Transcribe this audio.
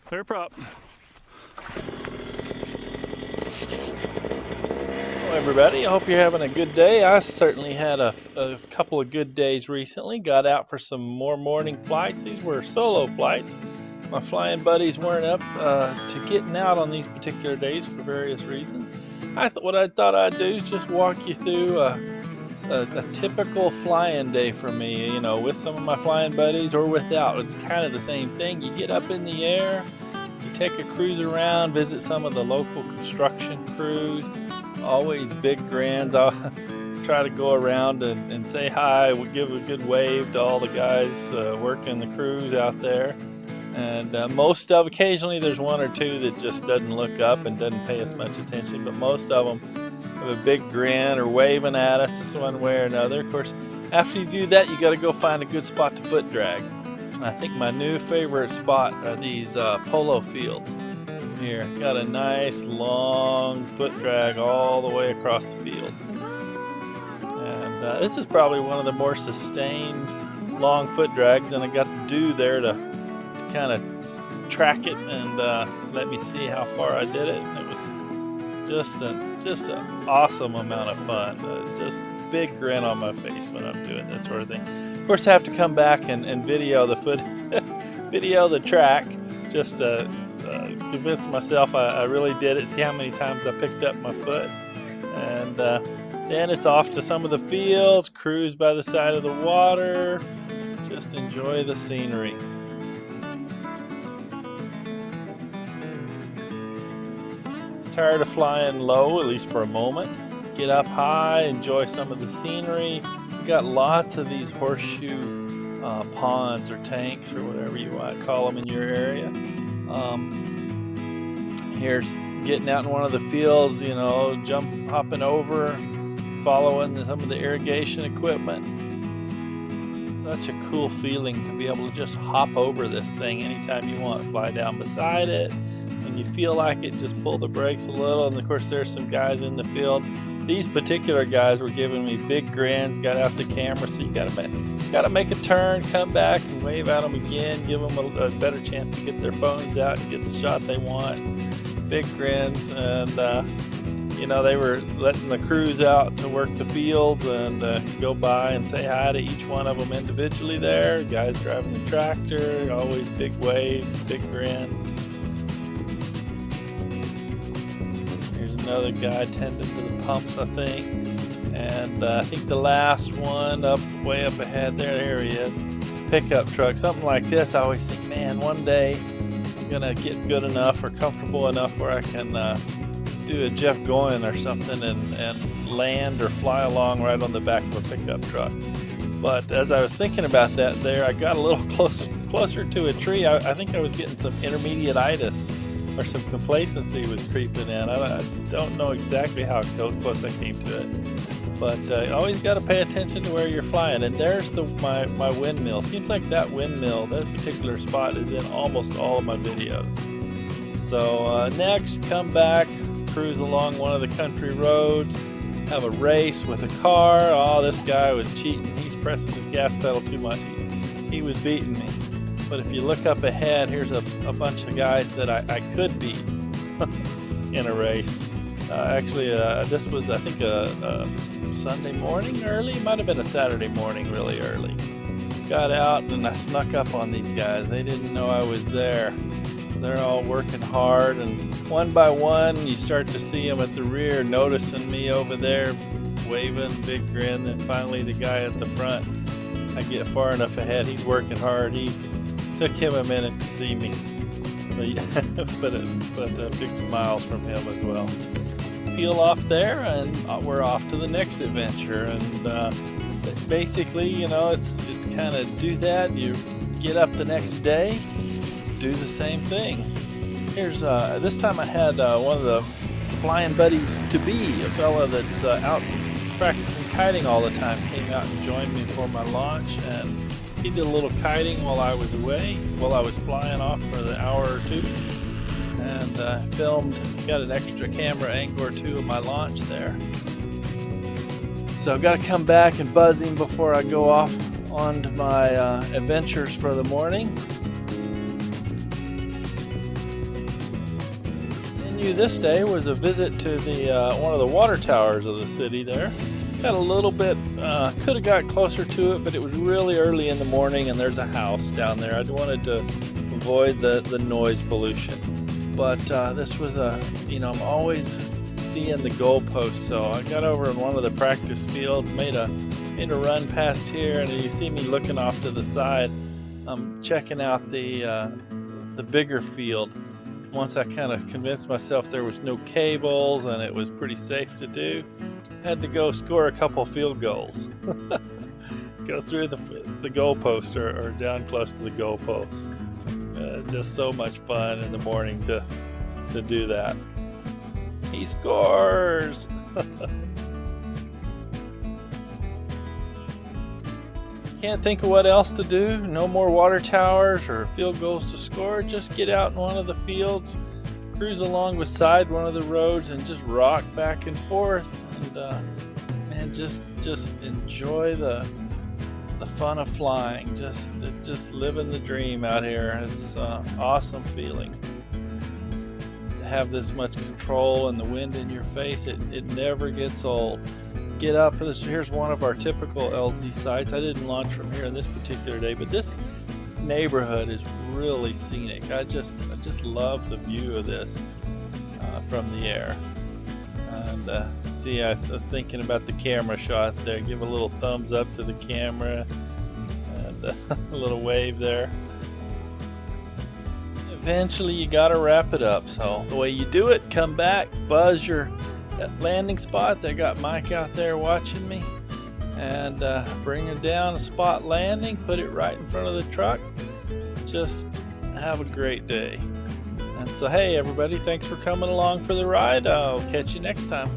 Clear prop. Hello everybody, I hope you're having a good day. I certainly had a couple of good days recently. Got out for some more morning flights. These were solo flights. My flying buddies weren't up to getting out on these particular days for various reasons. What I thought I'd do is just walk you through a typical flying day for me, you know, with some of my flying buddies or without. It's kind of the same thing. You get up in the air, you take a cruise around, visit some of the local construction crews. Always big grins. I'll try to go around and say hi, give a good wave to all the guys working the crews out there. And occasionally there's one or two that just doesn't look up and doesn't pay us much attention, but most of them have a big grin or waving at us one way or another. Of course, after you do that, you got to go find a good spot to foot drag. I think my new favorite spot are these polo fields. Here, got a nice long foot drag all the way across the field. And this is probably one of the more sustained long foot drags, and I got the dew there to kind of track it and let me see how far I did it. It was just an awesome amount of fun. Just big grin on my face when I'm doing this sort of thing. Of course, I have to come back and video the footage, video the track, just to convince myself I really did it, see how many times I picked up my foot. And then it's off to some of the fields, cruise by the side of the water, just enjoy the scenery. Tired of flying low, at least for a moment. Get up high, enjoy some of the scenery. We've got lots of these horseshoe ponds or tanks or whatever you want to call them in your area. Here's getting out in one of the fields, you know, hopping over, following some of the irrigation equipment. Such a cool feeling to be able to just hop over this thing anytime you want. Fly down beside it. When you feel like it, just pull the brakes a little. And of course, there's some guys in the field. These particular guys were giving me big grins, got out the camera, so you gotta make a turn, come back and wave at them again, give them a better chance to get their phones out and get the shot they want. Big grins, and you know, they were letting the crews out to work the fields and go by and say hi to each one of them individually there. Guys driving the tractor, always big waves, big grins. Here's another guy tending to the pumps, I think. And I think the last one way up ahead there he is. Pickup truck, something like this. I always think, man, one day I'm gonna get good enough or comfortable enough where I can do a Jeff Goyen or something and land or fly along right on the back of a pickup truck. But as I was thinking about that there, I got a little closer to a tree. I think I was getting some intermediate-itis or some complacency was creeping in. I don't know exactly how close I came to it. But you always got to pay attention to where you're flying. And there's my windmill. Seems like that windmill, that particular spot, is in almost all of my videos. So next, come back, cruise along one of the country roads, have a race with a car. Oh, this guy was cheating. He's pressing his gas pedal too much. He was beating me. But if you look up ahead, here's a bunch of guys that I could beat in a race. This was, I think, a Sunday morning early. It might have been a Saturday morning really early. Got out and I snuck up on these guys. They didn't know I was there. They're all working hard, and one by one you start to see them at the rear noticing me over there, waving, big grin. And finally the guy at the front, I get far enough ahead. He's working hard. He took him a minute to see me, but big smiles from him as well. Peel off there and we're off to the next adventure. And basically, you know, it's kind of do that, you get up the next day, do the same thing. Here's this time I had one of the flying buddies to be, a fella that's out practicing kiting all the time, came out and joined me for my launch, and he did a little kiting while I was away, while I was flying off for the hour or two. And filmed, got an extra camera angle or two of my launch there. So I've got to come back and buzz him before I go off on to my adventures for the morning. bringing you this day was a visit to the one of the water towers of the city there. Got a little bit, could have got closer to it, but it was really early in the morning and there's a house down there. I wanted to avoid the noise pollution. But this was I'm always seeing the goalpost, so I got over in one of the practice fields, made a run past here, and you see me looking off to the side. I'm checking out the bigger field. Once I kind of convinced myself there was no cables and it was pretty safe to do, had to go score a couple field goals. Go through the goalpost or down close to the goalpost. Just so much fun in the morning to do that. He scores! Can't think of what else to do. No more water towers or field goals to score. Just get out in one of the fields, cruise along beside one of the roads, and just rock back and forth. And just enjoy the fun of flying. Just living the dream out here. It's an awesome feeling to have this much control and the wind in your face. It never gets old. Get up. Here's one of our typical LZ sites. I didn't launch from here on this particular day, but this neighborhood is really scenic. I just love the view of this from the air. And see, I was thinking about the camera shot there. Give a little thumbs up to the camera and a little wave there. Eventually, you gotta wrap it up. So the way you do it, come back, buzz your landing spot. They got Mike out there watching me, and bring it down a spot landing, put it right in front of the truck. Just have a great day. And so, hey everybody, thanks for coming along for the ride. I'll catch you next time.